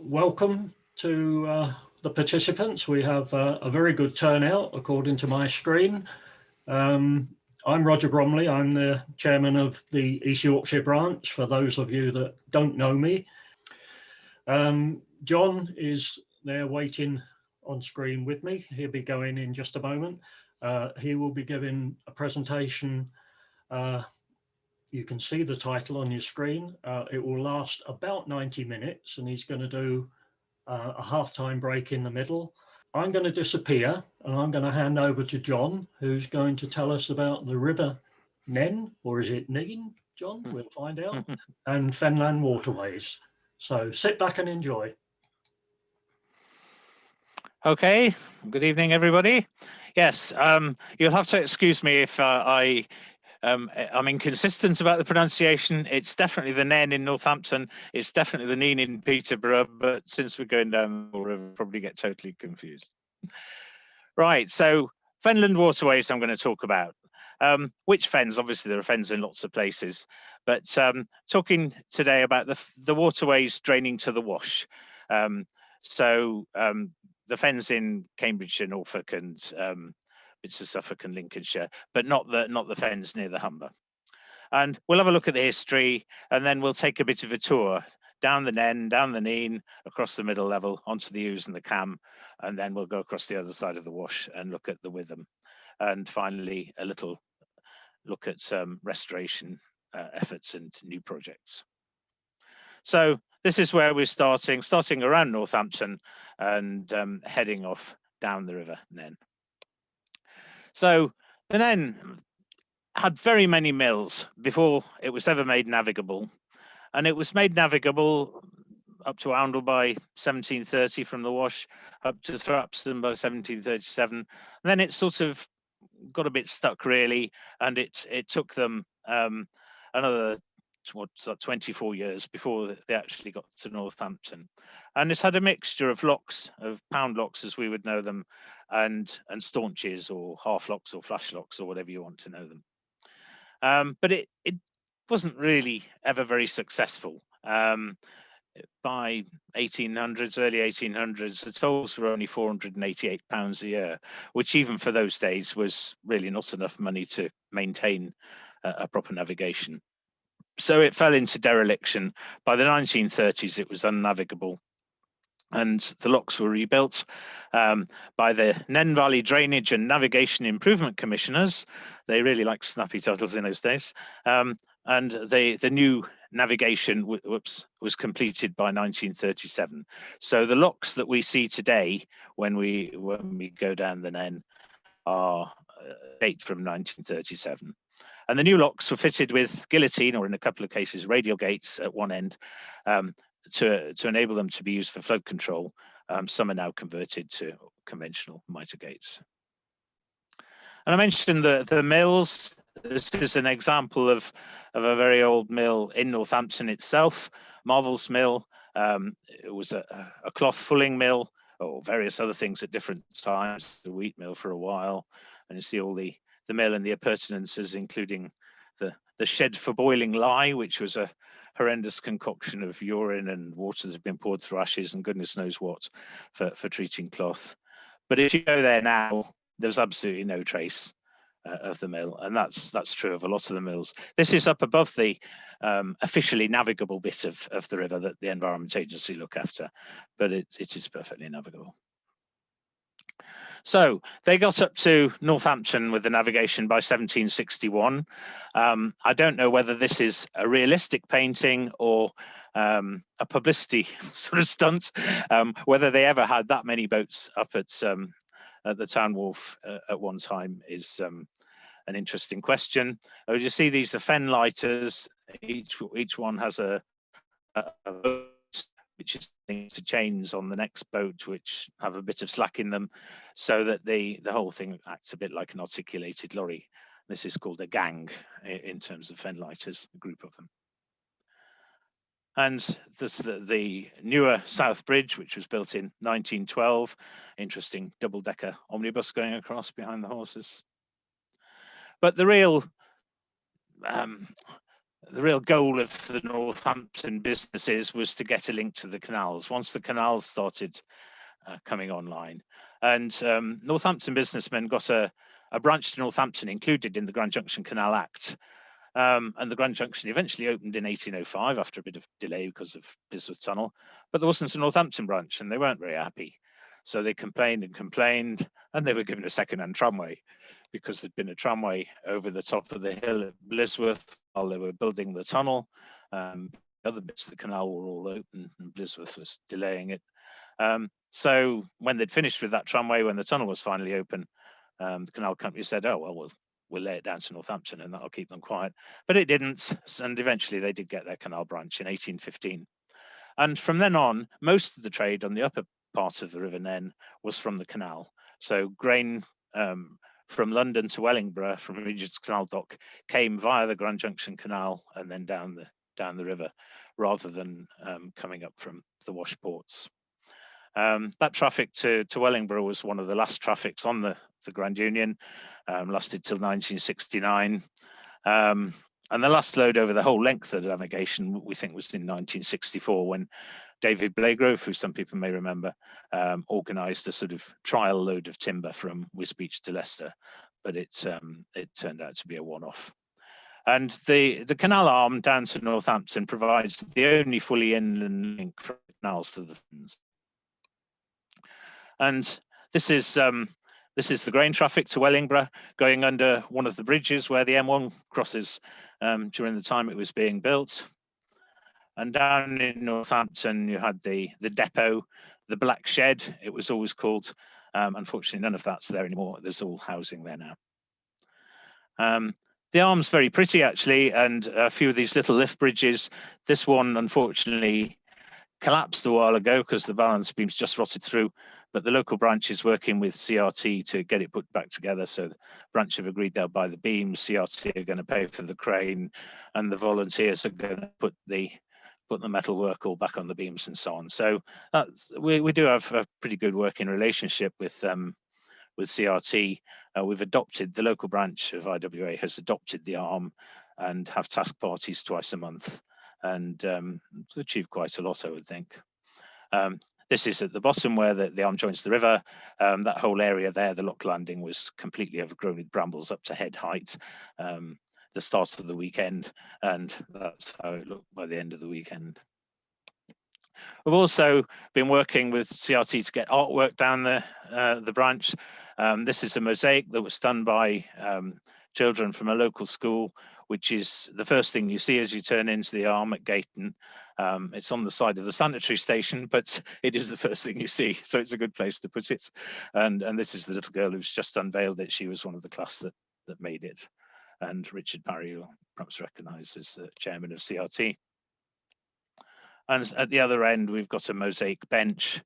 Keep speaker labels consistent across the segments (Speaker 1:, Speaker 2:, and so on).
Speaker 1: welcome to the participants. We have a very good turnout according to my screen. I'm Roger Bromley. I'm the chairman of the East Yorkshire branch, for those of you that don't know me. John is there waiting on screen with me. He'll be going in just a moment. He will be giving a presentation. You can see the title on your screen. It will last about 90 minutes and he's going to do a half-time break in the middle. I'm going to disappear and I'm going to hand over to John, who's going to tell us about the River Nene, or is it Nene, John? We'll find out, and Fenland Waterways. So sit back and enjoy.
Speaker 2: Okay, good evening, everybody. Yes, you'll have to excuse me if I'm inconsistent about the pronunciation. It's definitely the Nene in Northampton. It's definitely the Nene in Peterborough, but since we're going down the river, probably get totally confused. Right, so Fenland Waterways I'm going to talk about. Which fens? Obviously, there are fens in lots of places, but talking today about the waterways draining to the Wash. The fens in Cambridgeshire, Norfolk, and bits of Suffolk and Lincolnshire, but not the fens near the Humber. And we'll have a look at the history, and then we'll take a bit of a tour down the Nene, down the Nene, across the middle level, onto the Ouse and the Cam, and then we'll go across the other side of the Wash and look at the Witham. And finally, a little look at restoration efforts and new projects. So this is where we're starting around Northampton and heading off down the River Nene. So the Nene had very many mills before it was ever made navigable. And it was made navigable up to Oundle by 1730 from the Wash, up to Thrapston by 1737. And then it sort of got a bit stuck, really, and it took them another 24 years before they actually got to Northampton. And it's had a mixture of locks, of pound locks as we would know them, and staunches or half locks or flash locks or whatever you want to know them. But it wasn't really ever very successful. By 1800s, early 1800s, the tolls were only £488 a year, which even for those days was really not enough money to maintain a proper navigation. So it fell into dereliction. By the 1930s, it was unnavigable. And the locks were rebuilt by the Nene Valley Drainage and Navigation Improvement Commissioners. They really liked snappy titles in those days. And the new navigation was completed by 1937. So the locks that we see today when we go down the Nene are date from 1937. And the new locks were fitted with guillotine, or in a couple of cases, radial gates at one end, to enable them to be used for flood control. Some are now converted to conventional mitre gates. And I mentioned the mills. This is an example of a very old mill in Northampton itself, Marvel's Mill. It was a cloth fulling mill, or various other things at different times, the wheat mill for a while. And you see all the mill and the appurtenances, including the shed for boiling lye, which was a horrendous concoction of urine and water that had been poured through ashes and goodness knows what for treating cloth. But if you go there now, there's absolutely no trace of the mill, and that's true of a lot of the mills. This is up above the officially navigable bit of the river that the Environment Agency look after, but it is perfectly navigable. So they got up to Northampton with the navigation by 1761. I don't know whether this is a realistic painting or a publicity sort of stunt. Whether they ever had that many boats up at the town wharf at one time is an interesting question. You see these are fen lighters. Each one has a boat, which is linked to chains on the next boat, which have a bit of slack in them, so that the whole thing acts a bit like an articulated lorry. This is called a gang in terms of fen lighters, a group of them. And this the newer South Bridge, which was built in 1912. Interesting double-decker omnibus going across behind the horses. But the real the real goal of the Northampton businesses was to get a link to the canals once the canals started coming online. And Northampton businessmen got a branch to Northampton included in the Grand Junction Canal Act. And the Grand Junction eventually opened in 1805 after a bit of delay because of Blisworth Tunnel, but there wasn't a Northampton branch and they weren't very happy. So they complained and complained, and they were given a second-hand tramway because there'd been a tramway over the top of the hill at Blisworth while they were building the tunnel. The other bits of the canal were all open and Blisworth was delaying it. So when they'd finished with that tramway, when the tunnel was finally open, the canal company said, oh, well, we'll lay it down to Northampton and that'll keep them quiet. But it didn't, and eventually they did get their canal branch in 1815. And from then on, most of the trade on the upper part of the River Nene was from the canal. So grain from London to Wellingborough from Regent's Canal Dock came via the Grand Junction Canal and then down the river, rather than coming up from the wash ports. That traffic to Wellingborough was one of the last traffics on the Grand Union, lasted till 1969. And the last load over the whole length of the navigation, we think, was in 1964 when David Blagrove, who some people may remember, organised a sort of trial load of timber from Wisbech to Leicester, but it turned out to be a one-off. And the canal arm down to Northampton provides the only fully inland link from canals to the fens. And this is the grain traffic to Wellingborough going under one of the bridges where the M1 crosses during the time it was being built. And down in Northampton, you had the depot, the Black Shed, it was always called. Unfortunately, none of that's there anymore. There's all housing there now. The arm's very pretty, actually, and a few of these little lift bridges. This one, unfortunately, collapsed a while ago because the balance beams just rotted through, but the local branch is working with CRT to get it put back together. So the branch have agreed they'll buy the beams, CRT are going to pay for the crane, and the volunteers are going to put the metal work all back on the beams and so on. So we do have a pretty good working relationship with CRT. We've adopted, the local branch of IWA has adopted the arm and have task parties twice a month, and achieved quite a lot, I would think. This is at the bottom where the arm joins the river. That whole area there, the lock landing, was completely overgrown with brambles up to head height. The start of the weekend, and that's how it looked by the end of the weekend. We've also been working with CRT to get artwork down the branch. This is a mosaic that was done by children from a local school, which is the first thing you see as you turn into the arm at Gayton. It's on the side of the sanitary station, but it is the first thing you see, so it's a good place to put it. And this is the little girl who's just unveiled it. She was one of the class that made it. And Richard Parry, you'll perhaps recognise as chairman of CRT. And at the other end, we've got a mosaic bench.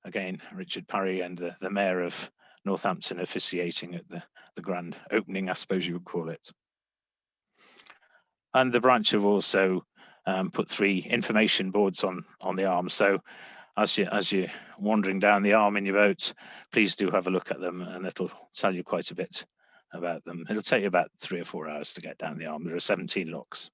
Speaker 2: Again, Richard Parry and the mayor of Northampton officiating at the grand opening, I suppose you would call it. And the branch have also put 3 information boards on the arm. So as you're wandering down the arm in your boat, please do have a look at them, and it'll tell you quite a bit about them. It'll take you about 3 or 4 hours to get down the arm. There are 17 locks.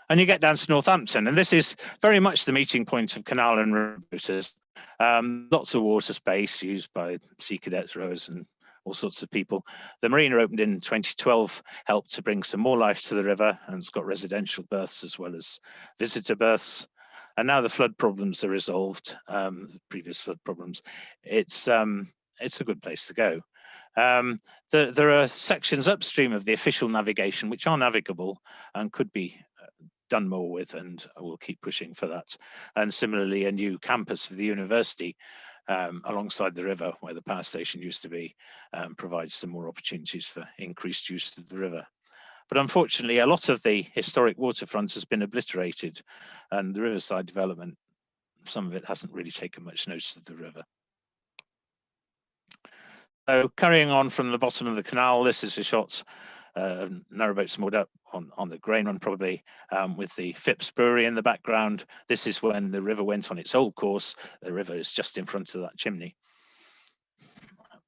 Speaker 2: And you get down to Northampton, and this is very much the meeting point of canal and river boaters. Lots of water space used by sea cadets, rowers, and all sorts of people. The marina opened in 2012, helped to bring some more life to the river, and it's got residential berths as well as visitor berths. And now the flood problems are resolved, the previous flood problems. It's a good place to go. There are sections upstream of the official navigation which are navigable and could be done more with, and we'll keep pushing for that. And similarly, a new campus for the university alongside the river where the power station used to be provides some more opportunities for increased use of the river. But unfortunately, a lot of the historic waterfront has been obliterated, and the riverside development, some of it hasn't really taken much notice of the river. So carrying on from the bottom of the canal, this is a shot of narrowboats moored up on the grain run, probably with the Phipps Brewery in the background. This is when the river went on its old course. The river is just in front of that chimney.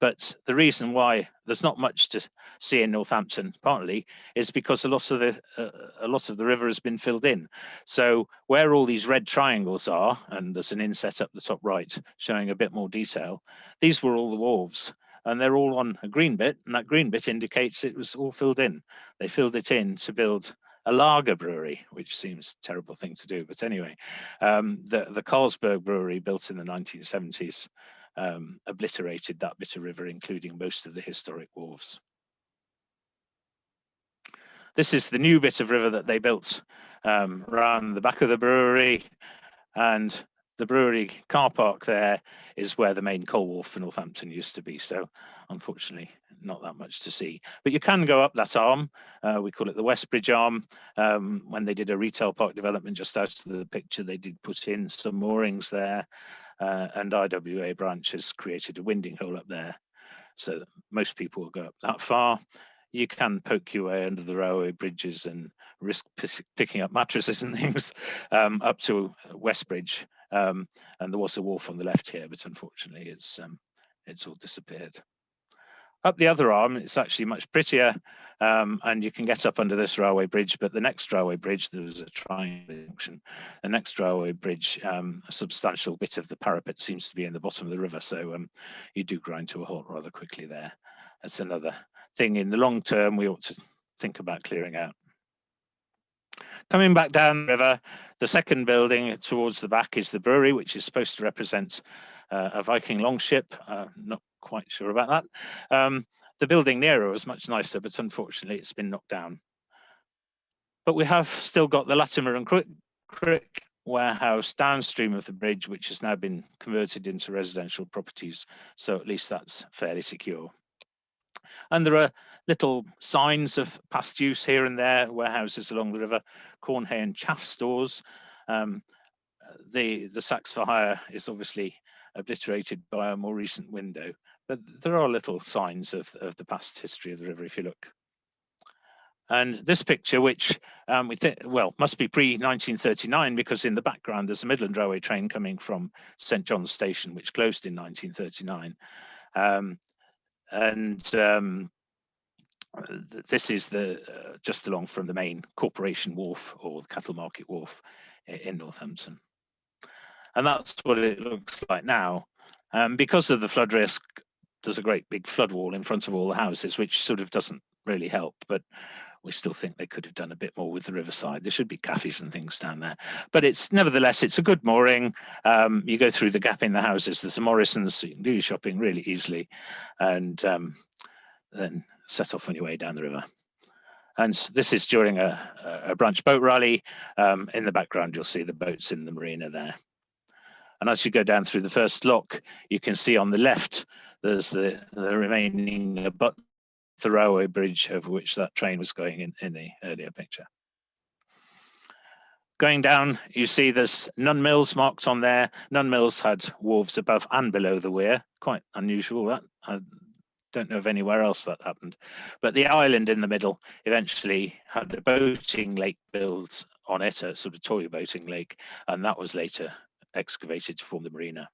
Speaker 2: But the reason why there's not much to see in Northampton, partly, is because a lot of the river has been filled in. So where all these red triangles are, and there's an inset up the top right showing a bit more detail, these were all the wharves, and they're all on a green bit, and that green bit indicates it was all filled in. They filled it in to build a lager brewery, which seems a terrible thing to do, but anyway, the Carlsberg brewery, built in the 1970s, obliterated that bit of river, including most of the historic wharves. This is the new bit of river that they built around the back of the brewery, and the brewery car park there is where the main coal wharf for Northampton used to be. So unfortunately, not that much to see. But you can go up that arm. We call it the Westbridge arm. When they did a retail park development just out of the picture, they did put in some moorings there. And IWA branch has created a winding hole up there, so that most people will go up that far. You can poke your way under the railway bridges and risk picking up mattresses and things up to Westbridge. And there was a wharf on the left here, but unfortunately it's all disappeared. Up the other arm, it's actually much prettier, and you can get up under this railway bridge, but the next railway bridge, there was a triangle junction. The next railway bridge, a substantial bit of the parapet seems to be in the bottom of the river, so you do grind to a halt rather quickly there. That's another thing in the long term we ought to think about clearing out. Coming back down the river, the second building towards the back is the brewery, which is supposed to represent a Viking longship. Not quite sure about that. The building nearer was much nicer, but unfortunately it's been knocked down. But we have still got the Latimer and Crick warehouse downstream of the bridge, which has now been converted into residential properties. So at least that's fairly secure. And there are little signs of past use here and there, warehouses along the river, corn, hay and chaff stores. The Sacks for Hire is obviously obliterated by a more recent window, but there are little signs of the past history of the river if you look. And this picture, which we think, well, must be pre-1939, because in the background there's a Midland Railway train coming from St John's Station, which closed in 1939. This is the just along from the main Corporation Wharf, or the Cattle Market Wharf in Northampton. And that's what it looks like now. Because of the flood risk, there's a great big flood wall in front of all the houses, which sort of doesn't really help, but we still think they could have done a bit more with the riverside. There should be cafes and things down there. But nevertheless, it's a good mooring. You go through the gap in the houses, there's a Morrison's, so you can do your shopping really easily, and then set off on your way down the river. And this is during a branch boat rally. In the background, you'll see the boats in the marina there. And as you go down through the first lock, you can see on the left, there's the remaining abutment, the railway bridge over which that train was going in the earlier picture. Going down, you see there's Nunn Mills marked on there. Nunn Mills had wharves above and below the weir. Quite unusual, that. I don't know of anywhere else that happened. But the island in the middle eventually had a boating lake built on it, a sort of toy boating lake, and that was later excavated to form the marina.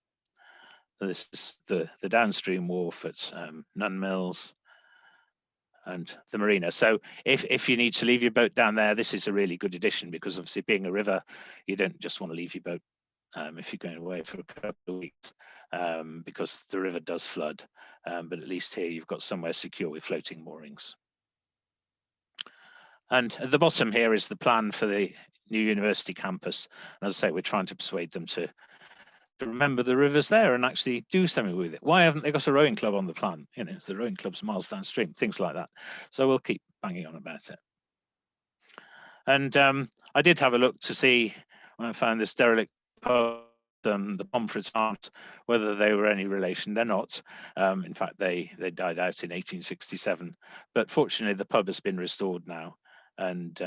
Speaker 2: This is the downstream wharf at Nunn Mills and the marina. So if you need to leave your boat down there, this is a really good addition, because obviously being a river, you don't just want to leave your boat if you're going away for a couple of weeks, because the river does flood. But at least here you've got somewhere secure with floating moorings. And at the bottom here is the plan for the new university campus. And as I say, we're trying to persuade them to remember the river's there and actually do something with it. Why haven't they got a rowing club on the plan? You know, the rowing club's miles downstream, things like that. So we'll keep banging on about it. And I did have a look to see, when I found this derelict pub, the Pomfrets Arms, whether they were any relation. They're not. In fact, they died out in 1867. But fortunately, the pub has been restored now, and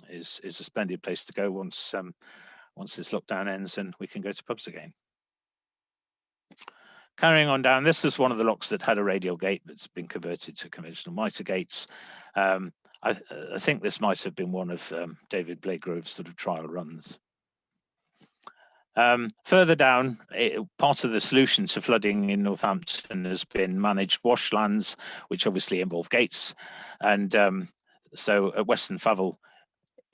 Speaker 2: is a splendid place to go once this lockdown ends and we can go to pubs again. Carrying on down, this is one of the locks that had a radial gate that's been converted to conventional mitre gates. I think this might have been one of David Blakegrove's sort of trial runs. Further down, part of the solution to flooding in Northampton has been managed washlands, which obviously involve gates. And so at Western Favell,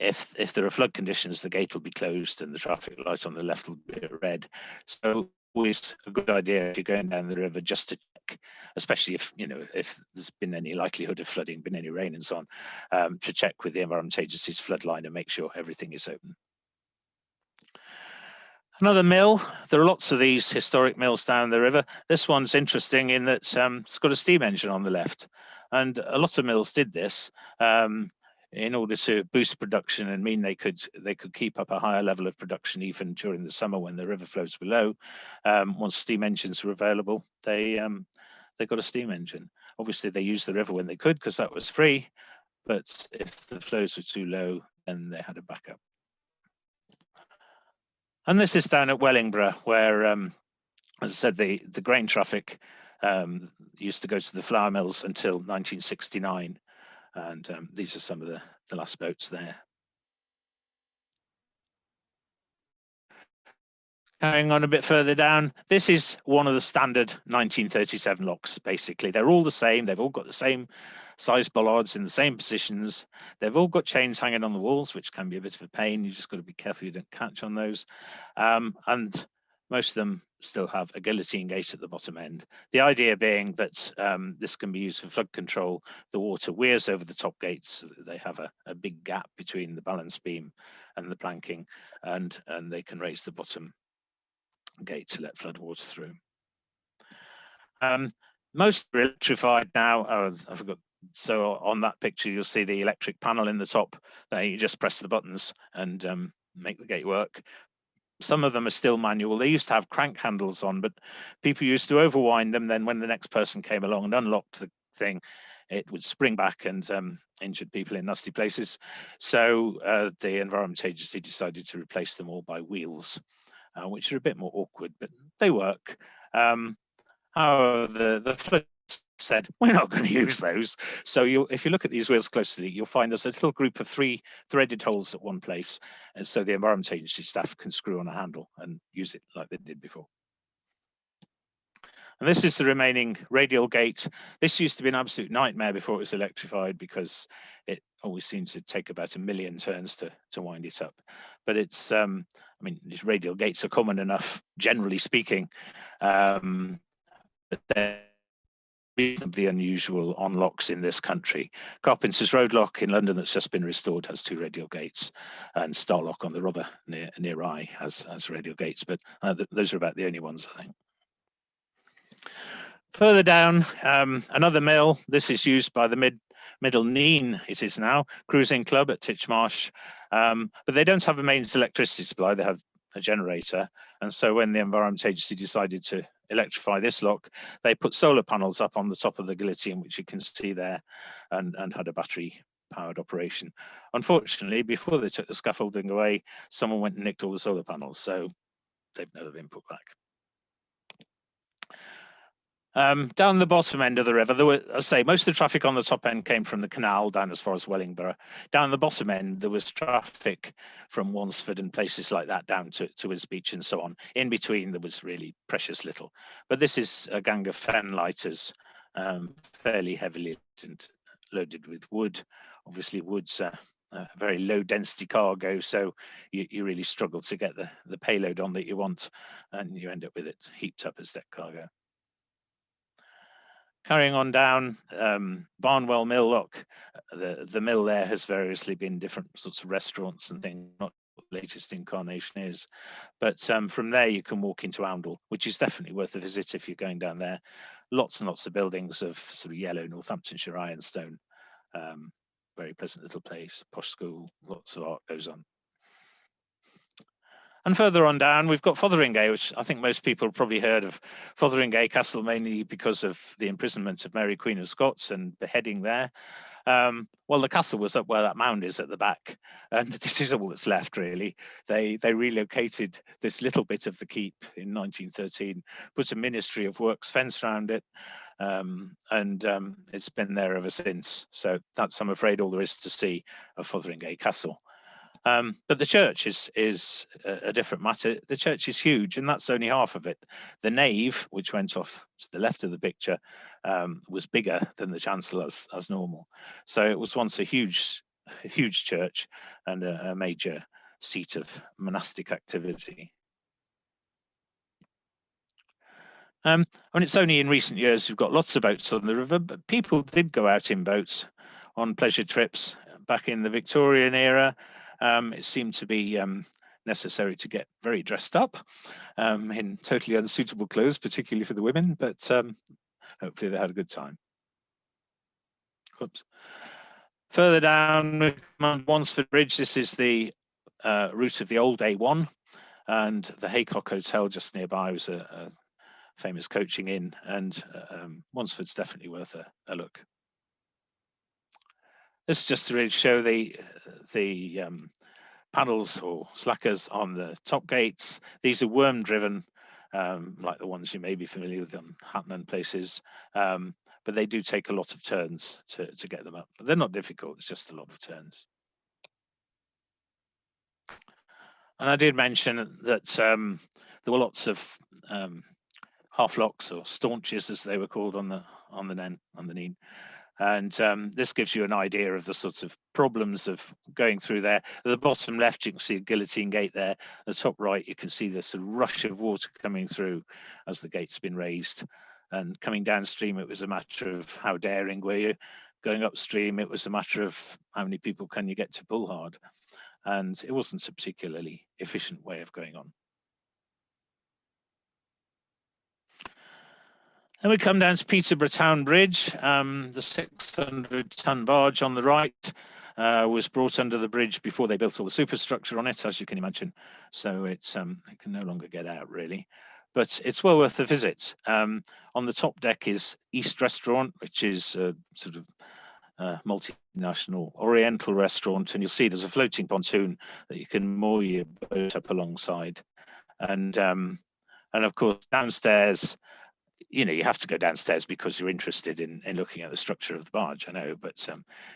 Speaker 2: if there are flood conditions, the gate will be closed and the traffic light on the left will be red. So always a good idea if you're going down the river just to check, especially if if there's been any likelihood of flooding, been any rain and so on, to check with the Environment Agency's flood line and make sure everything is open. Another mill. There are lots of these historic mills down the river. This one's interesting in that it's got a steam engine on the left, and a lot of mills did this in order to boost production and mean they could keep up a higher level of production even during the summer when the river flows below. Once steam engines were available, they got a steam engine. Obviously, they used the river when they could because that was free, but if the flows were too low, then they had a backup. And this is down at Wellingborough, where, as I said, the grain traffic used to go to the flour mills until 1969. And these are some of the last boats there. Carrying on a bit further down, this is one of the standard 1937 locks, basically. They're all the same. They've all got the same size bollards in the same positions. They've all got chains hanging on the walls, which can be a bit of a pain. You just got to be careful you don't catch on those. And most of them still have a guillotine gate at the bottom end. The idea being that this can be used for flood control. The water weirs over the top gates so that they have a big gap between the balance beam and the planking, and they can raise the bottom gate to let flood water through. Most are electrified now. Oh, I forgot. So on that picture, you'll see the electric panel in the top. There, you just press the buttons and make the gate work. Some of them are still manual. They used to have crank handles on, but people used to overwind them. Then when the next person came along and unlocked the thing, it would spring back and injured people in nasty places. So the Environment Agency decided to replace them all by wheels, which are a bit more awkward, but they work. However, the flood said, we're not going to use those. So if you look at these wheels closely, you'll find there's a little group of 3 threaded holes at one place. And so the Environment Agency staff can screw on a handle and use it like they did before. And this is the remaining radial gate. This used to be an absolute nightmare before it was electrified because it always seemed to take about 1 million turns to wind it up. But it's, I mean, these radial gates are common enough, generally speaking, but they're reasonably unusual on locks in this country. Carpenter's Road Lock in London that's just been restored has 2 radial gates, and Starlock on the Rother near Rye has radial gates, but those are about the only ones, I think. Further down, another mill. This is used by the Middle Nene, it is now, cruising club at Titchmarsh, but they don't have a mains electricity supply, they have a generator. And so when the Environment Agency decided to electrify this lock, they put solar panels up on the top of the guillotine, which you can see there, and had a battery powered operation. Unfortunately, before they took the scaffolding away, someone went and nicked all the solar panels, so they've never been put back. Down the bottom end of the river, there were, as I say, most of the traffic on the top end came from the canal down as far as Wellingborough. Down the bottom end, there was traffic from Wansford and places like that down to Wisbeach and so on. In between, there was really precious little. But this is a gang of fen lighters, fairly heavily loaded with wood. Obviously, wood's a very low density cargo, so you really struggle to get the payload on that you want, and you end up with it heaped up as deck cargo. Carrying on down, Barnwell Mill Lock, the mill there has variously been different sorts of restaurants and things, not what the latest incarnation is. But from there you can walk into Oundle, which is definitely worth a visit if you're going down there. Lots and lots of buildings of sort of yellow Northamptonshire ironstone. Very pleasant little place, posh school, lots of art goes on. And further on down, we've got Fotheringay, which I think most people have probably heard of Fotheringay Castle, mainly because of the imprisonment of Mary Queen of Scots and beheading there. Well, the castle was up where that mound is at the back, and this is all that's left, really. They relocated this little bit of the keep in 1913, put a Ministry of Works fence around it, and it's been there ever since. So that's, I'm afraid, all there is to see of Fotheringay Castle. But the church is a different matter. The church is huge, and that's only half of it. The nave, which went off to the left of the picture, was bigger than the chancel as normal. So it was once a huge church and a major seat of monastic activity. And it's only in recent years we've got lots of boats on the river, but people did go out in boats on pleasure trips back in the Victorian era. It seemed to be necessary to get very dressed up in totally unsuitable clothes, particularly for the women, but hopefully they had a good time. Oops. Further down, Wansford Bridge, this is the route of the old A1, and the Haycock Hotel just nearby was a famous coaching inn, and Wansford's definitely worth a look. This is just to really show the paddles or slackers on the top gates. These are worm driven, like the ones you may be familiar with on Hatton and places, but they do take a lot of turns to get them up. But they're not difficult, it's just a lot of turns. And I did mention that there were lots of half locks or staunches, as they were called, on the Nene. And this gives you an idea of the sorts of problems of going through there. At the bottom left, you can see a guillotine gate there. At the top right, you can see this sort of rush of water coming through as the gate's been raised. And coming downstream, it was a matter of how daring were you. Going upstream, it was a matter of how many people can you get to pull hard. And it wasn't a particularly efficient way of going on. Then we come down to Peterborough Town Bridge. The 600-ton barge on the right was brought under the bridge before they built all the superstructure on it, as you can imagine. So it can no longer get out, really. But it's well worth a visit. On the top deck is East Restaurant, which is a sort of multinational oriental restaurant, and you'll see there's a floating pontoon that you can moor your boat up alongside. And of course, downstairs, you know, you have to go downstairs because you're interested in looking at the structure of the barge, I know, but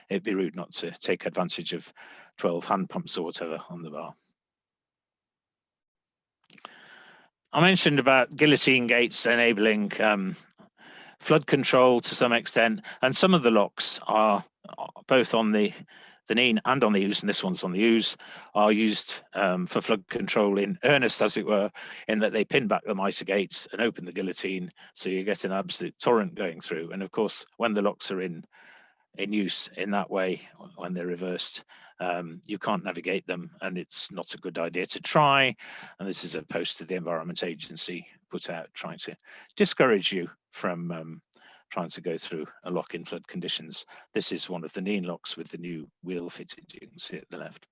Speaker 2: it'd be rude not to take advantage of 12 hand pumps or whatever on the bar. I mentioned about guillotine gates enabling flood control to some extent, and some of the locks are both on the Nene and on the Ouse, and this one's on the Ouse, are used for flood control in earnest, as it were, in that they pin back the mitre gates and open the guillotine, so you get an absolute torrent going through. And of course, when the locks are in use in that way, when they're reversed, you can't navigate them, and it's not a good idea to try. And this is a post that the Environment Agency put out trying to discourage you from trying to go through a lock in flood conditions. This is one of the Nene locks with the new wheel fitted, you can see at the left.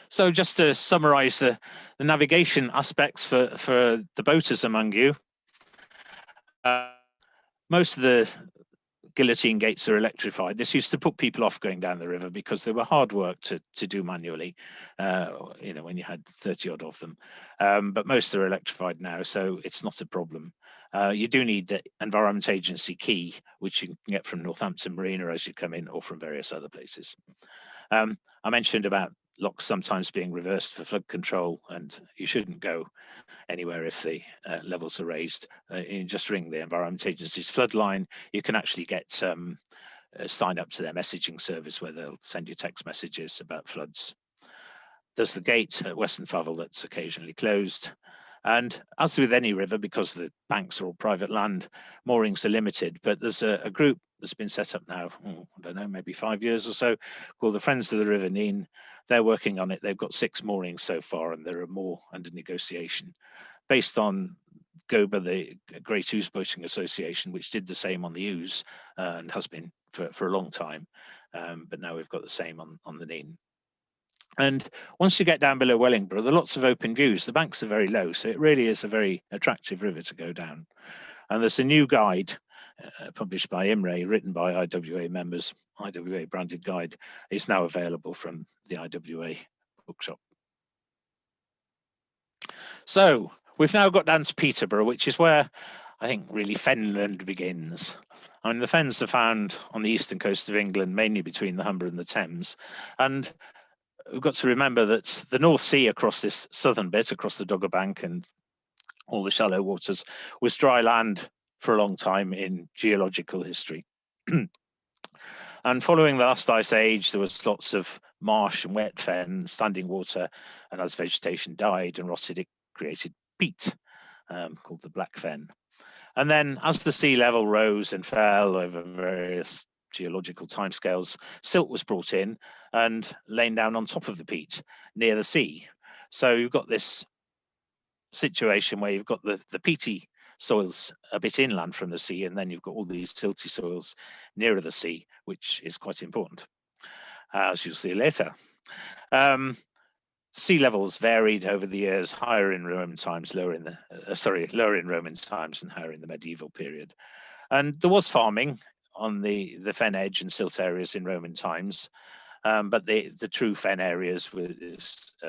Speaker 2: So just to summarize the navigation aspects for the boaters among you, most of the guillotine gates are electrified. This used to put people off going down the river because they were hard work to do manually, you know, when you had 30 odd of them. But most are electrified now, so it's not a problem. You do need the Environment Agency key, which you can get from Northampton Marina as you come in, or from various other places. I mentioned about locks sometimes being reversed for flood control, and you shouldn't go anywhere if the levels are raised. You just ring the Environment Agency's flood line. You can actually get sign up to their messaging service where they'll send you text messages about floods. There's the gate at Weston Favell that's occasionally closed. And as with any river, because the banks are all private land, moorings are limited. But there's a group that's been set up now, I don't know, maybe 5 years or so, called the Friends of the River Nene. They're working on it. They've got 6 moorings so far, and there are more under negotiation, based on GOBA, the Great Ouse Boating Association, which did the same on the Ouse and has been for a long time. But now we've got the same on the Nene. And once you get down below Wellingborough, there are lots of open views. The banks are very low, so it really is a very attractive river to go down. And there's a new guide published by IMRE, written by IWA members, IWA branded guide, is now available from the IWA bookshop. So we've now got down to Peterborough, which is where I think really Fenland begins. I mean, the fens are found on the eastern coast of England, mainly between the Humber and the Thames. And we've got to remember that the North Sea across this southern bit, across the Dogger Bank and all the shallow waters, was dry land for a long time in geological history. And following the last ice age, there was lots of marsh and wet fen, standing water, and as vegetation died and rotted, it created peat, called the black fen. And then as the sea level rose and fell over various geological timescales, silt was brought in and lain down on top of the peat near the sea. So you've got this situation where you've got the peaty soils a bit inland from the sea, and then you've got all these silty soils nearer the sea, which is quite important, as you'll see later. Sea levels varied over the years, higher in Roman times, lower in Roman times and higher in the medieval period. And there was farming on the fen edge and silt areas in Roman times, but the true fen areas were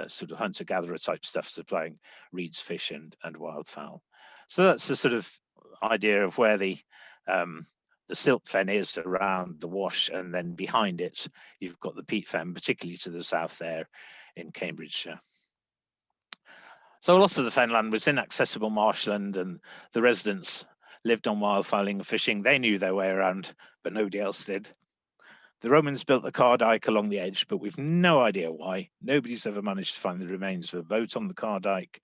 Speaker 2: sort of hunter-gatherer type stuff, supplying reeds, fish and wildfowl. So that's the sort of idea of where the silt fen is around the wash, and then behind it you've got the peat fen, particularly to the south there in Cambridgeshire. So lots of the fenland was inaccessible marshland, and the residents lived on wildfowling and fishing. They knew their way around, but nobody else did. The Romans built the car dike along the edge, but we've no idea why. Nobody's ever managed to find the remains of a boat on the car dike.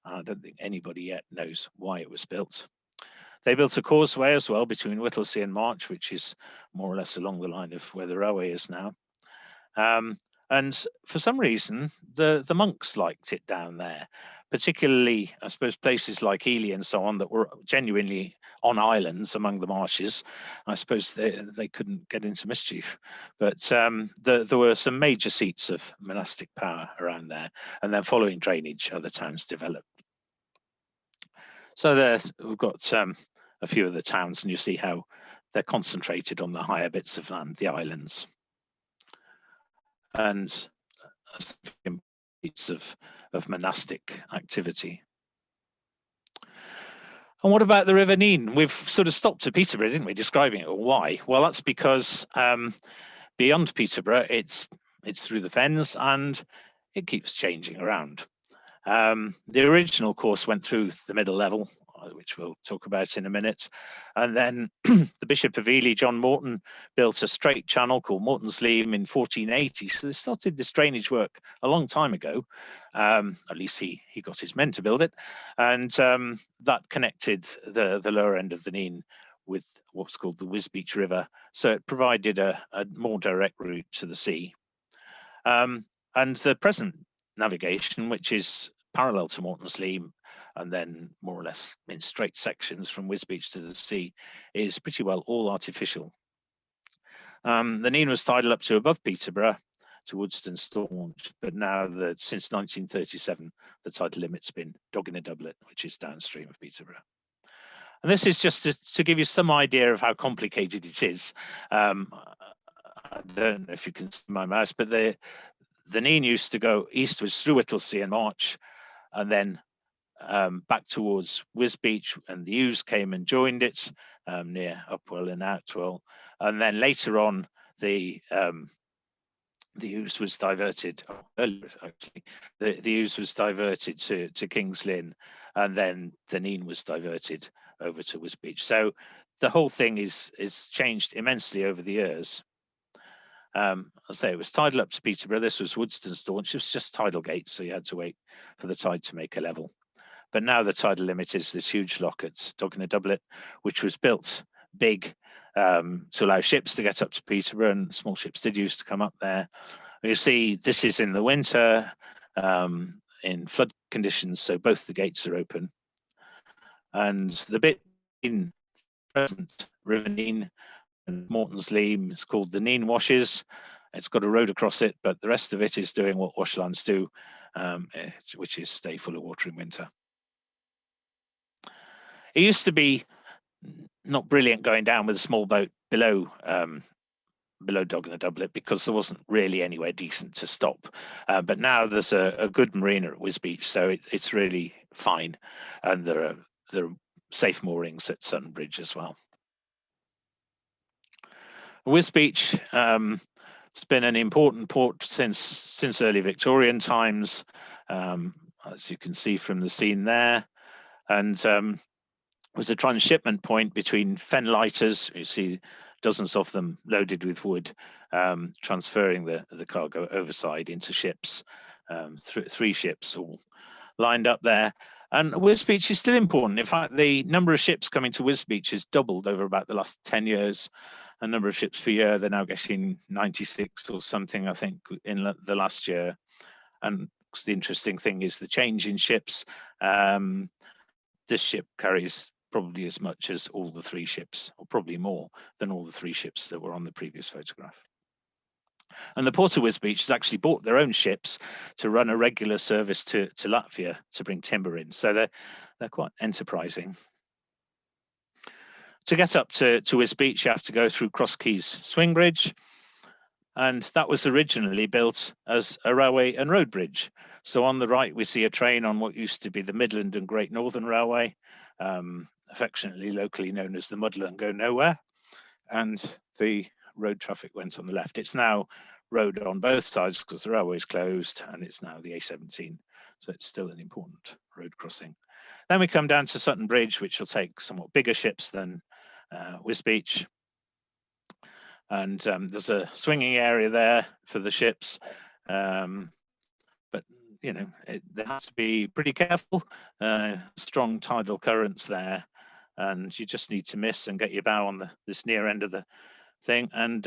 Speaker 2: I don't think anybody yet knows why it was built. They built a causeway as well between Whittlesea and March, which is more or less along the line of where the railway is now. And for some reason, the monks liked it down there, particularly, I suppose, places like Ely and so on that were genuinely on islands among the marshes. I suppose they couldn't get into mischief, but there were some major seats of monastic power around there, and then following drainage, other towns developed. So there we've got a few of the towns, and you see how they're concentrated on the higher bits of land, the islands, and seats of monastic activity. And what about the River Nene? We've sort of stopped at Peterborough, didn't we, describing it? Why? Well, that's because beyond Peterborough, it's through the fens, and it keeps changing around. The original course went through the middle level, which we'll talk about in a minute. And then the Bishop of Ely, John Morton, built a straight channel called Morton's Leam in 1480. So they started this drainage work a long time ago. At least he got his men to build it. And that connected the lower end of the Nene with what's called the Wisbech River. So it provided a more direct route to the sea. And the present navigation, which is parallel to Morton's Leam, and then more or less in straight sections from Wisbech to the sea, is pretty well all artificial. The Nene was tidal up to above Peterborough, to Woodston Staunch, but now since 1937, the tidal limit's been Dog in a Doublet, which is downstream of Peterborough. And this is just to give you some idea of how complicated it is. I don't know if you can see my mouse, but the Nene used to go eastwards through Whittlesea and March, and then back towards Wisbech, and the Ouse came and joined it near Upwell and Outwell, and then later on the Ouse was diverted. Earlier, actually, the Ouse was diverted to King's Lynn, and then the Nene was diverted over to Wisbech. So the whole thing is changed immensely over the years. I'll say it was tidal up to Peterborough. This was Woodston Staunch. It was just tidal gate, so you had to wait for the tide to make a level. But now the tidal limit is this huge lock at Dog in a Doublet, which was built big to allow ships to get up to Peterborough, and small ships did used to come up there. You see, this is in the winter, in flood conditions, so both the gates are open. And the bit in present River Nene and Morton's Leam is called the Nene Washes. It's got a road across it, but the rest of it is doing what washlands do, which is stay full of water in winter. It used to be not brilliant going down with a small boat below Dog in a Doublet, because there wasn't really anywhere decent to stop. But now there's a good marina at Wisbech, so it's really fine, and there are safe moorings at Sutton Bridge as well. Wisbech It's been an important port since early Victorian times, as you can see from the scene there, and was a transshipment point between fen lighters. You see dozens of them loaded with wood, transferring the cargo overside into ships, three ships all lined up there. And Wisbech is still important. In fact, the number of ships coming to Wisbech has doubled over about the last 10 years. A number of ships per year, they're now getting 96 or something, I think, in the last year. And the interesting thing is the change in ships. This ship carries probably as much as all the three ships, or probably more than all the three ships that were on the previous photograph. And the Port of Wisbech has actually bought their own ships to run a regular service to Latvia to bring timber in. So they're quite enterprising. To get up to Wisbech, you have to go through Cross Keys Swing Bridge. And that was originally built as a railway and road bridge. So on the right, we see a train on what used to be the Midland and Great Northern Railway, affectionately locally known as the Muddle and Go Nowhere. And the road traffic went on the left. It's now road on both sides because the railway is closed, and it's now the A17. So it's still an important road crossing. Then we come down to Sutton Bridge, which will take somewhat bigger ships than Wisbech. And there's a swinging area there for the ships. But, you know, there has to be pretty careful, strong tidal currents there. And you just need to miss and get your bow on this near end of the thing, and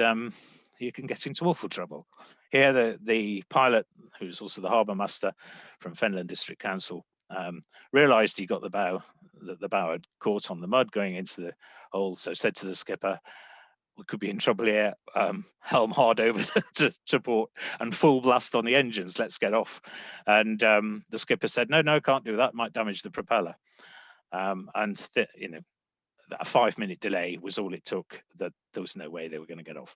Speaker 2: you can get into awful trouble. Here, the pilot, who's also the harbour master from Fenland District Council, realised he got the bow had caught on the mud going into the hole, so said to the skipper, "We could be in trouble here. Helm hard over to port and full blast on the engines. Let's get off." And the skipper said, "No, can't do that. Might damage the propeller." And you know, a 5-minute delay was all it took. That there was no way they were going to get off,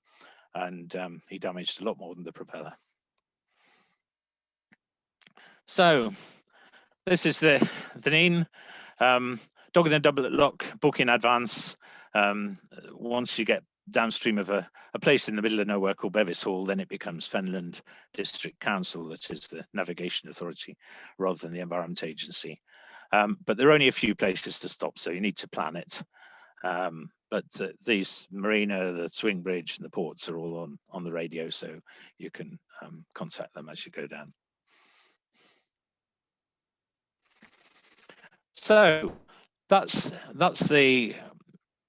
Speaker 2: and he damaged a lot more than the propeller. So this is the Nene. Dogging a double at lock, book in advance. Once you get downstream of a place in the middle of nowhere called Bevis Hall, then it becomes Fenland District Council, that is the navigation authority, rather than the Environment Agency. But there are only a few places to stop, so you need to plan it. But these marina, the swing bridge, and the ports are all on the radio, so you can contact them as you go down. So that's the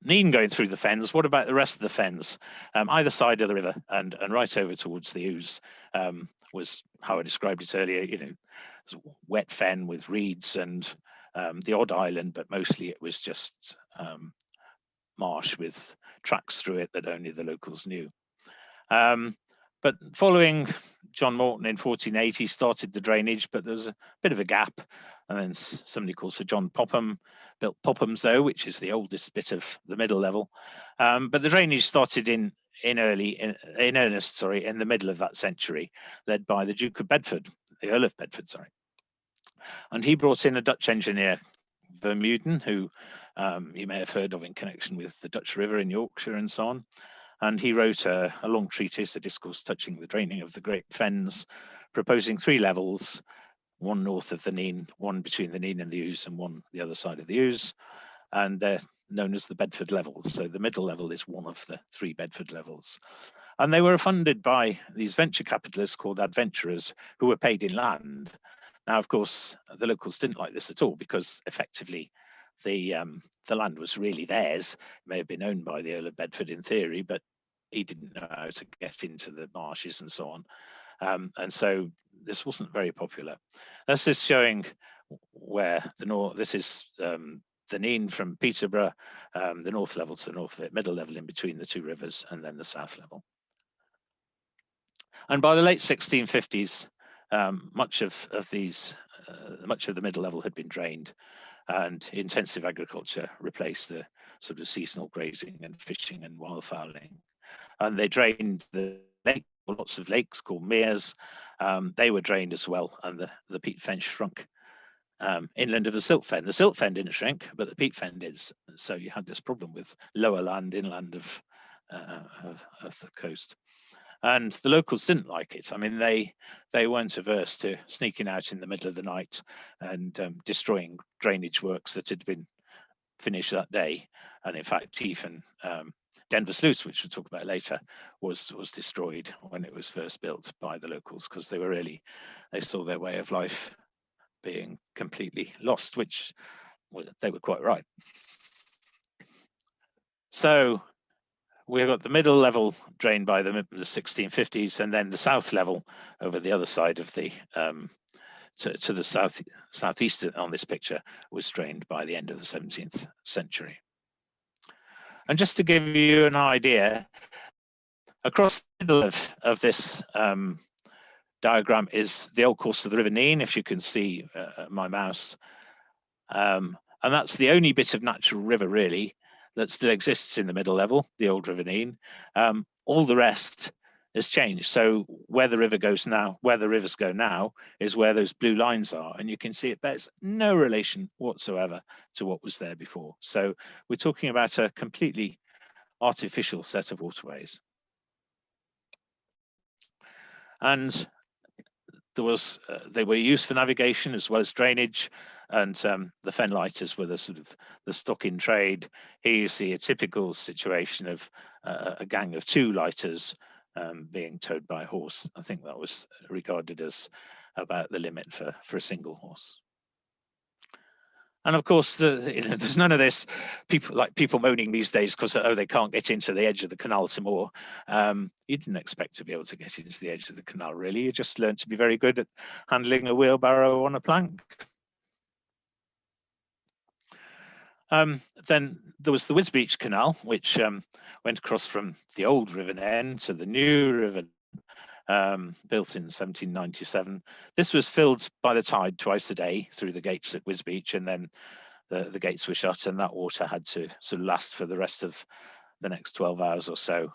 Speaker 2: Nene going through the fens. What about the rest of the fens? Either side of the river and right over towards the Ouse was how I described it earlier. You know, wet fen with reeds and the odd island, but mostly it was just marsh with tracks through it that only the locals knew. But following John Morton in 1480 started the drainage, but there was a bit of a gap, and then somebody called Sir John Popham built Popham's, which is the oldest bit of the middle level. But the drainage started in earnest, in the middle of that century, led by the Duke of Bedford, the Earl of Bedford, and he brought in a Dutch engineer, Vermeulen, who you may have heard of in connection with the Dutch River in Yorkshire and so on. And he wrote a long treatise, a discourse touching the draining of the great fens, proposing 3 levels, one north of the Nene, one between the Nene and the Ouse, and one the other side of the Ouse. And they're known as the Bedford levels. So the middle level is one of the 3 Bedford levels. And they were funded by these venture capitalists called adventurers, who were paid in land. Now, of course, the locals didn't like this at all, because effectively the land was really theirs. It may have been owned by the Earl of Bedford in theory, but he didn't know how to get into the marshes and so on. And so this wasn't very popular. This is showing where this is the Nene from Peterborough, the north level to the north of it, middle level in between the 2 rivers, and then the south level. And by the late 1650s, much of the middle level had been drained, and intensive agriculture replaced the sort of seasonal grazing and fishing and wildfowling. And they drained the lake, lots of lakes called meres. They were drained as well, and the peat fen shrunk inland of the silt fen. The silt fen didn't shrink, but the peat fen did. So you had this problem with lower land inland of the coast. And the locals didn't like it. I mean, they weren't averse to sneaking out in the middle of the night and destroying drainage works that had been finished that day. And in fact, even Denver Sluice, which we'll talk about later, was destroyed when it was first built by the locals, because they saw their way of life being completely lost, which, well, they were quite right. So we've got the middle level drained by the 1650s, and then the south level over the other side of the to the southeast on this picture was drained by the end of the 17th century. And just to give you an idea, across the middle of this diagram is the old course of the River Nene, if you can see my mouse. And that's the only bit of natural river really that still exists in the middle level, the old River Nene. All the rest has changed. So where the river goes now, where the rivers go now, is where those blue lines are. And you can see it bears no relation whatsoever to what was there before. So we're talking about a completely artificial set of waterways. And there was they were used for navigation as well as drainage, and the fen lighters were the sort of the stock in trade. Here you see a typical situation of a gang of 2 lighters being towed by a horse. I think that was regarded as about the limit for a single horse. And of course, there's none of this people moaning these days because they can't get into the edge of the canal to moor. You didn't expect to be able to get into the edge of the canal, really. You just learned to be very good at handling a wheelbarrow on a plank. Then there was the Wisbech Canal, which went across from the old River Nene to the new River, built in 1797. This was filled by the tide twice a day through the gates at Wisbech, and then the gates were shut, and that water had to sort of last for the rest of the next 12 hours or so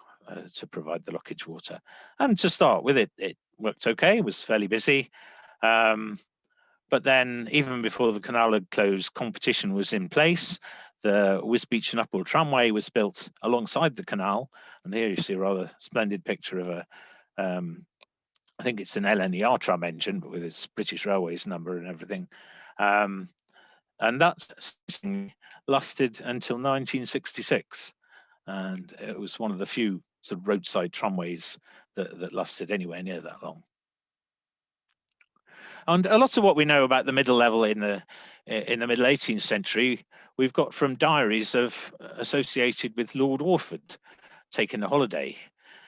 Speaker 2: to provide the lockage water. And to start with, it worked okay. It was fairly busy. But then, even before the canal had closed, competition was in place. The Wisbech and Upwell tramway was built alongside the canal. And here you see a rather splendid picture of I think it's an LNER tram engine, but with its British Railways number and everything. And that lasted until 1966. And it was one of the few sort of roadside tramways that lasted anywhere near that long. And a lot of what we know about the middle level in the middle 18th century, we've got from diaries associated with Lord Orford taking a holiday.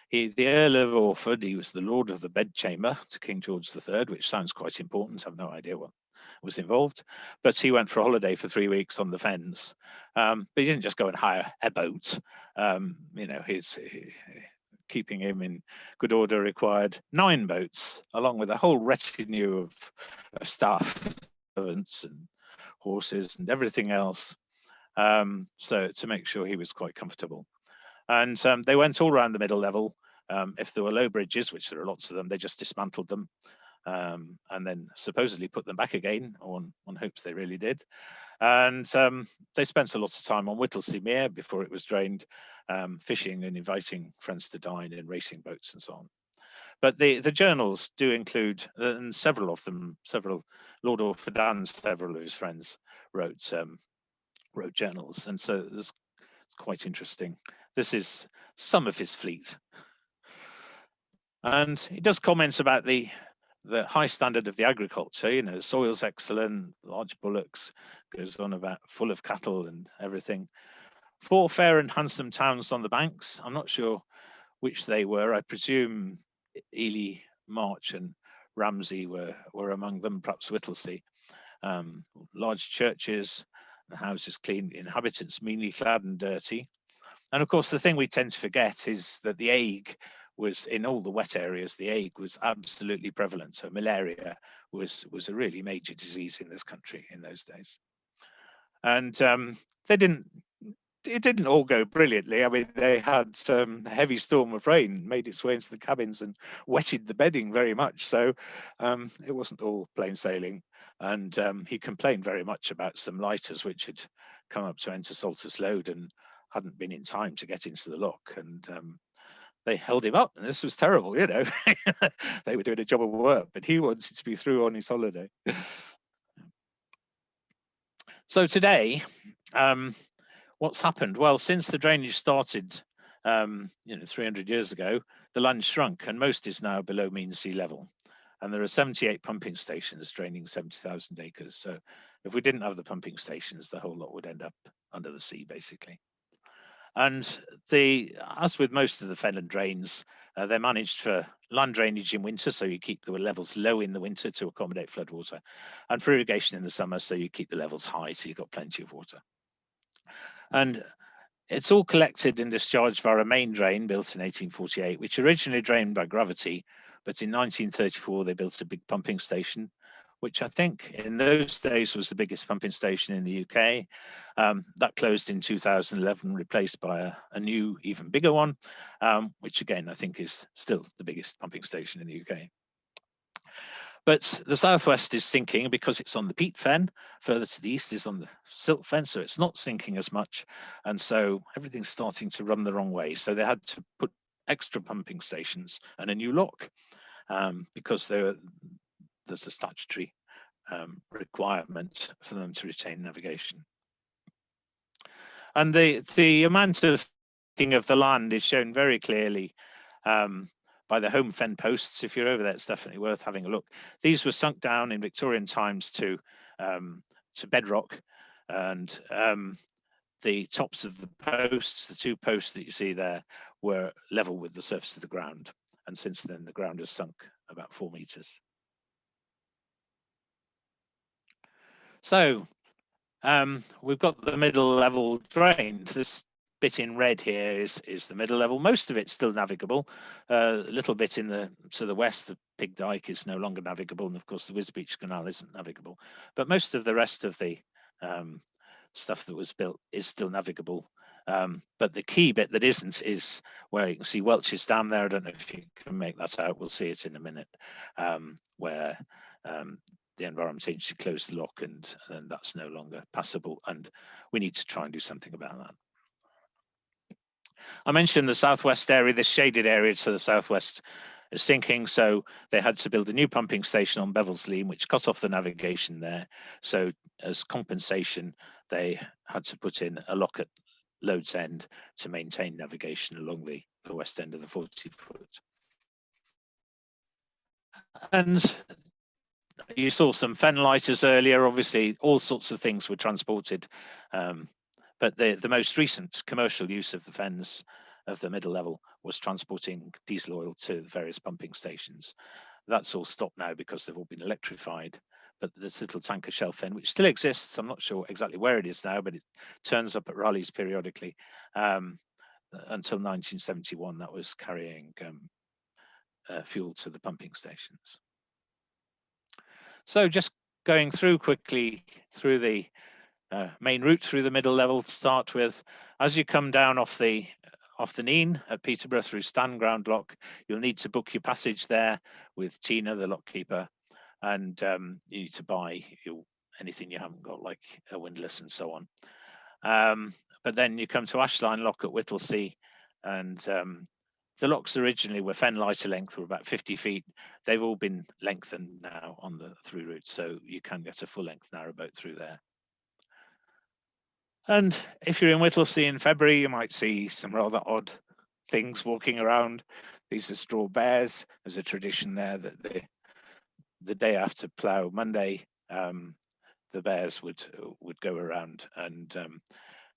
Speaker 2: The Earl of Orford, he was the Lord of the Bedchamber to King George III, which sounds quite important. I have no idea what was involved, but he went for a holiday for 3 weeks on the fens. But he didn't just go and hire a boat. Keeping him in good order required 9 boats, along with a whole retinue of staff, servants and horses and everything else, so to make sure he was quite comfortable. And they went all around the middle level. If there were low bridges, which there are lots of them, they just dismantled them and then supposedly put them back again, on hopes they really did. And they spent a lot of time on Whittlesea Mere before it was drained, fishing and inviting friends to dine in racing boats and so on. But the journals do include, and several Lord Orford and several of his friends wrote journals, and so it's quite interesting. This is some of his fleet, and he does comment about the high standard of the agriculture. You know, the soil's excellent, large bullocks, goes on about full of cattle and everything. 4 fair and handsome towns on the banks. I'm not sure which they were. I presume Ely, March and Ramsey were among them, perhaps Whittlesea. Large churches, the houses clean, inhabitants meanly clad and dirty. And of course, the thing we tend to forget is that the ague was, in all the wet areas, the ague was absolutely prevalent. So malaria was a really major disease in this country in those days. And it didn't all go brilliantly. I mean, they had a heavy storm of rain made its way into the cabins and wetted the bedding very much. So it wasn't all plain sailing. And he complained very much about some lighters which had come up to enter Salter's Load and hadn't been in time to get into the lock. And they held him up, and this was terrible, you know. They were doing a job of work, but he wanted to be through on his holiday. So today, what's happened? Well, since the drainage started, 300 years ago, the land shrunk, and most is now below mean sea level. And there are 78 pumping stations draining 70,000 acres. So if we didn't have the pumping stations, the whole lot would end up under the sea, basically. And as with most of the Fenland drains, they're managed for land drainage in winter, so you keep the levels low in the winter to accommodate floodwater, and for irrigation in the summer, so you keep the levels high, so you've got plenty of water. And it's all collected and discharged via a main drain built in 1848, which originally drained by gravity, but in 1934 they built a big pumping station, which I think in those days was the biggest pumping station in the UK. That closed in 2011, replaced by a new, even bigger one, which again I think is still the biggest pumping station in the UK. But the southwest is sinking because it's on the peat fen. Further to the east is on the silt fen, so it's not sinking as much. And so everything's starting to run the wrong way. So they had to put extra pumping stations and a new lock because there's a statutory requirement for them to retain navigation. And the amount of the land is shown very clearly by the Holme Fen posts. If you're over there, it's definitely worth having a look. These were sunk down in Victorian times to bedrock, and the tops of the posts, the two posts that you see there, were level with the surface of the ground. And since then, the ground has sunk about 4 meters. So we've got the middle level drained. This bit in red here is the middle level. Most of it's still navigable. A little bit to the west, the Pig Dyke is no longer navigable, and of course the Wisbeach Canal isn't navigable. But most of the rest of the stuff that was built is still navigable. But the key bit that isn't is where you can see Welch's Dam there. I don't know if you can make that out. We'll see it in a minute, where the Environment Agency closed the lock, and that's no longer passable, and we need to try and do something about that. I mentioned the southwest area, this shaded area to the southwest is sinking, so they had to build a new pumping station on Bevil's Leam, which cut off the navigation there. So as compensation, they had to put in a lock at Load's End to maintain navigation along the west end of the 40-foot. And you saw some fen lighters earlier. Obviously, all sorts of things were transported. But the most recent commercial use of the fens of the middle level was transporting diesel oil to the various pumping stations. That's all stopped now because they've all been electrified. But this little tanker shell fen, which still exists, I'm not sure exactly where it is now, but it turns up at rallies periodically. Until 1971, that was carrying fuel to the pumping stations. So just going through quickly through the main route through the middle level to start with. As you come down off the Nene at Peterborough through Stanground Lock, you'll need to book your passage there with Tina, the lock keeper, and you need to buy anything you haven't got, like a windlass and so on. But then you come to Ashline Lock at Whittlesea, and the locks originally were fen lighter length, were about 50 feet. They've all been lengthened now on the through route, so you can get a full length narrowboat through there. And if you're in Whittlesea in February, you might see some rather odd things walking around. These are straw bears. There's a tradition there that the day after Plough Monday, the bears would go around and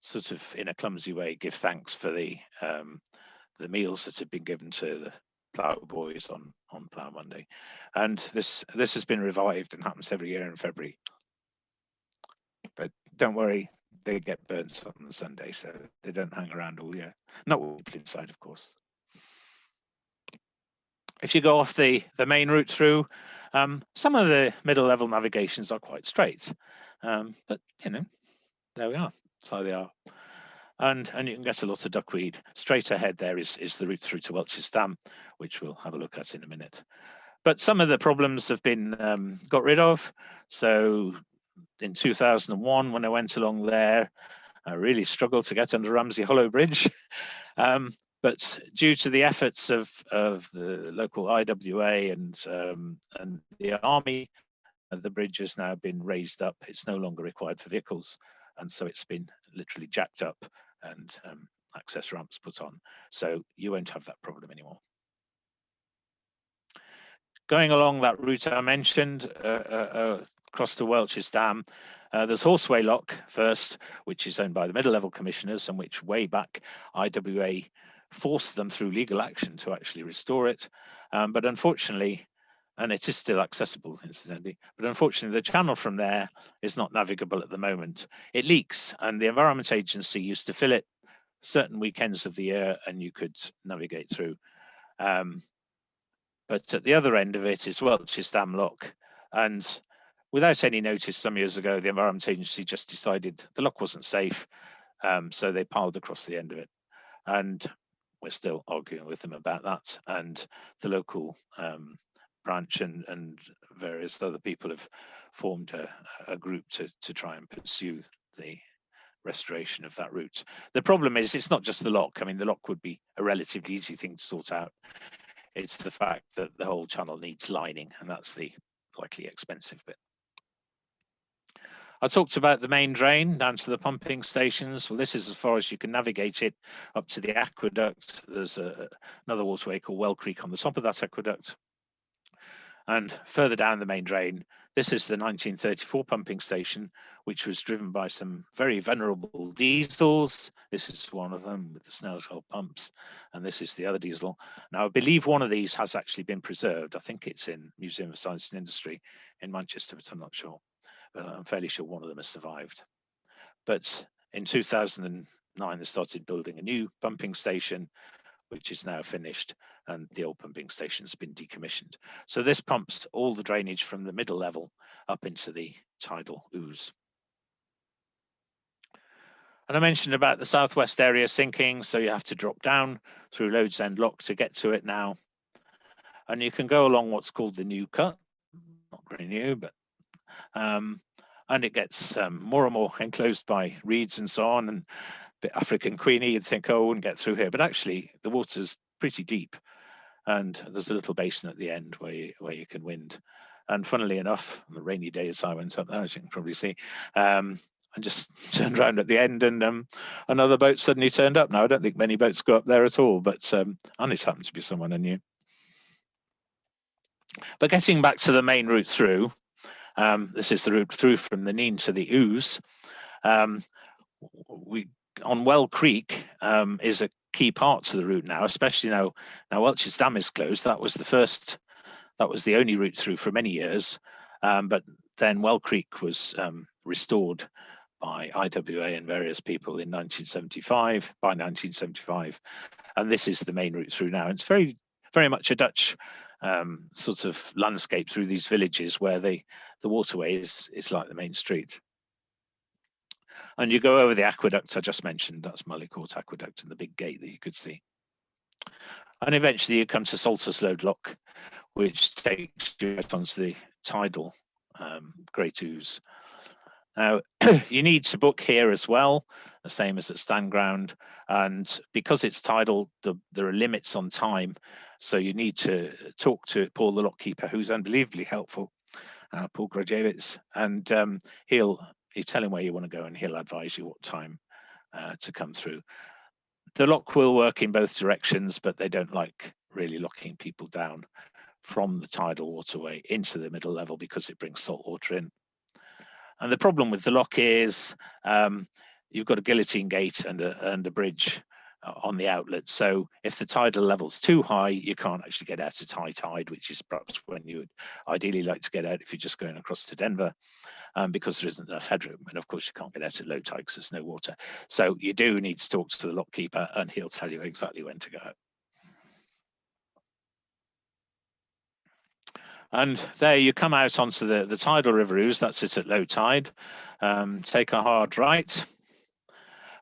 Speaker 2: sort of in a clumsy way give thanks for the meals that had been given to the Plough boys on Plough Monday. And this has been revived and happens every year in February. But don't worry, they get burnt on the Sunday, so they don't hang around all year. Not with inside, of course. If you go off the main route through, some of the middle level navigations are quite straight, but there we are. So they are, and you can get a lot of duckweed. Straight ahead there is the route through to Welch's Dam, which we'll have a look at in a minute. But some of the problems have been got rid of. So in 2001, when I went along there, I really struggled to get under Ramsey Hollow Bridge. But due to the efforts of the local IWA and the Army, the bridge has now been raised up. It's no longer required for vehicles, and so it's been literally jacked up and access ramps put on. So you won't have that problem anymore. Going along that route I mentioned, across to Welch's Dam, there's Horseway Lock first, which is owned by the Middle Level Commissioners, and which way back IWA forced them through legal action to actually restore it. But unfortunately, and it is still accessible, incidentally, but unfortunately the channel from there is not navigable at the moment. It leaks, and the Environment Agency used to fill it certain weekends of the year, and you could navigate through. But at the other end of it is Welch's Dam Lock, and without any notice some years ago, the Environment Agency just decided the lock wasn't safe, so they piled across the end of it. And we're still arguing with them about that, and the local branch and various other people have formed a group to try and pursue the restoration of that route. The problem is it's not just the lock. I mean, the lock would be a relatively easy thing to sort out. It's the fact that the whole channel needs lining, and that's the likely expensive bit. I talked about the main drain down to the pumping stations. Well, this is as far as you can navigate it up to the aqueduct. There's another waterway called Well Creek on the top of that aqueduct. And further down the main drain, this is the 1934 pumping station, which was driven by some very venerable diesels. This is one of them with the snail shell pumps, and this is the other diesel. Now, I believe one of these has actually been preserved. I think it's in Museum of Science and Industry in Manchester, but I'm not sure. But I'm fairly sure one of them has survived. But in 2009, they started building a new pumping station, which is now finished, and the old pumping station's been decommissioned. So this pumps all the drainage from the middle level up into the tidal ooze. And I mentioned about the southwest area sinking, so you have to drop down through Loads End Lock to get to it now. And you can go along what's called the new cut, not very new, but and it gets more and more enclosed by reeds and so on, and a bit African Queenie. You'd think, oh, I wouldn't get through here, but actually the water's pretty deep, and there's a little basin at the end where you can wind. And funnily enough, on the rainy days I went up there, as you can probably see, and just turned around at the end, and another boat suddenly turned up. Now I don't think many boats go up there at all, but and it happened to be someone I knew. But getting back to the main route through, this is the route through from the Nene to the Ouse. On Well Creek is a key part to the route now, especially now Welch's Dam is closed. That was the only route through for many years, but then Well Creek was restored by IWA and various people in 1975. By 1975, and this is the main route through now. It's very, very much a Dutch sort of landscape through these villages where the waterway is like the main street. And you go over the aqueduct I just mentioned. That's Mullycourt Aqueduct and the big gate that you could see. And eventually you come to Saltersloot Lock, which takes you out onto the tidal Great Ouse. Now, you need to book here as well, the same as at Stand Ground. And because it's tidal, there are limits on time. So you need to talk to Paul, the lockkeeper, who's unbelievably helpful, Paul Grajewicz, and you tell him where you want to go and he'll advise you what time to come through. The lock will work in both directions, but they don't like really locking people down from the tidal waterway into the middle level because it brings salt water in. And the problem with the lock is you've got a guillotine gate and a bridge on the outlet. So if the tidal level's too high, you can't actually get out at high tide, which is perhaps when you would ideally like to get out if you're just going across to Denver, because there isn't enough headroom. And of course, you can't get out at low tide because there's no water. So you do need to talk to the lockkeeper and he'll tell you exactly when to go out. And there you come out onto the tidal River Ouse. That's it at low tide. Take a hard right,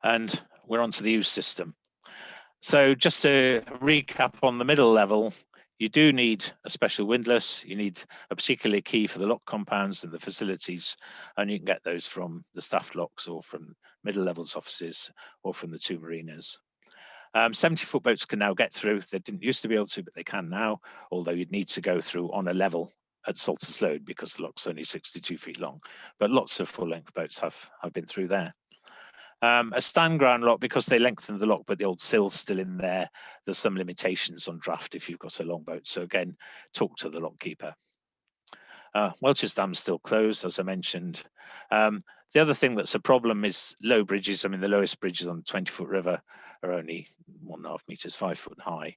Speaker 2: and we're onto the Ouse system. So just to recap on the middle level, you do need a special windlass. You need a particular key for the lock compounds and the facilities, and you can get those from the staff locks or from middle levels offices or from the two marinas. 70-foot boats can now get through. They didn't used to be able to, but they can now, although you'd need to go through on a level at Salter's Load because the lock's only 62 feet long. But lots of full-length boats have been through there. A stand ground lock, because they lengthened the lock, but the old sill's still in there. There's some limitations on draft if you've got a long boat. So again, talk to the lock keeper. Welch's Dam's still closed, as I mentioned. The other thing that's a problem is low bridges. I mean, the lowest bridges on the 20-foot river are only 1.5 meters, 5 foot high,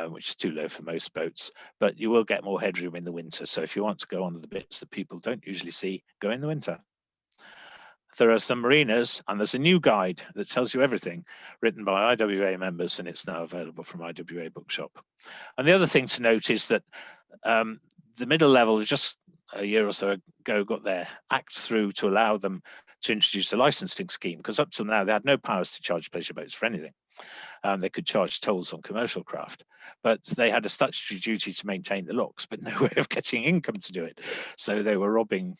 Speaker 2: which is too low for most boats. But you will get more headroom in the winter. So if you want to go on the bits that people don't usually see, go in the winter. There are some marinas, and there's a new guide that tells you everything, written by IWA members, and it's now available from IWA Bookshop. And the other thing to note is that the middle level, just a year or so ago, got their act through to allow them to introduce a licensing scheme, because up till now they had no powers to charge pleasure boats for anything. They could charge tolls on commercial craft, but they had a statutory duty to maintain the locks, but no way of getting income to do it. So they were robbing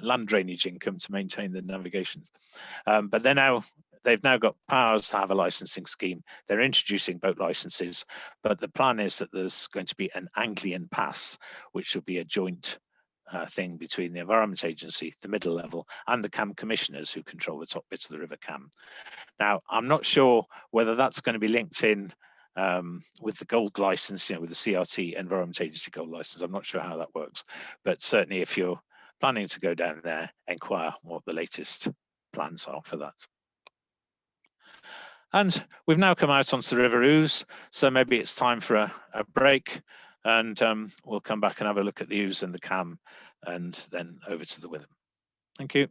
Speaker 2: land drainage income to maintain the navigation. But they've now got powers to have a licensing scheme. They're introducing boat licenses, but the plan is that there's going to be an Anglian pass, which will be a joint thing between the Environment Agency, the middle level, and the CAM commissioners who control the top bits of the River Cam. Now, I'm not sure whether that's going to be linked in with the gold license, with the CRT Environment Agency gold license. I'm not sure how that works, but certainly if you're planning to go down there, inquire what the latest plans are for that. And we've now come out onto the River Ouse, so maybe it's time for a break, and we'll come back and have a look at the Ouse and the Cam, and then over to the Witham. Thank you.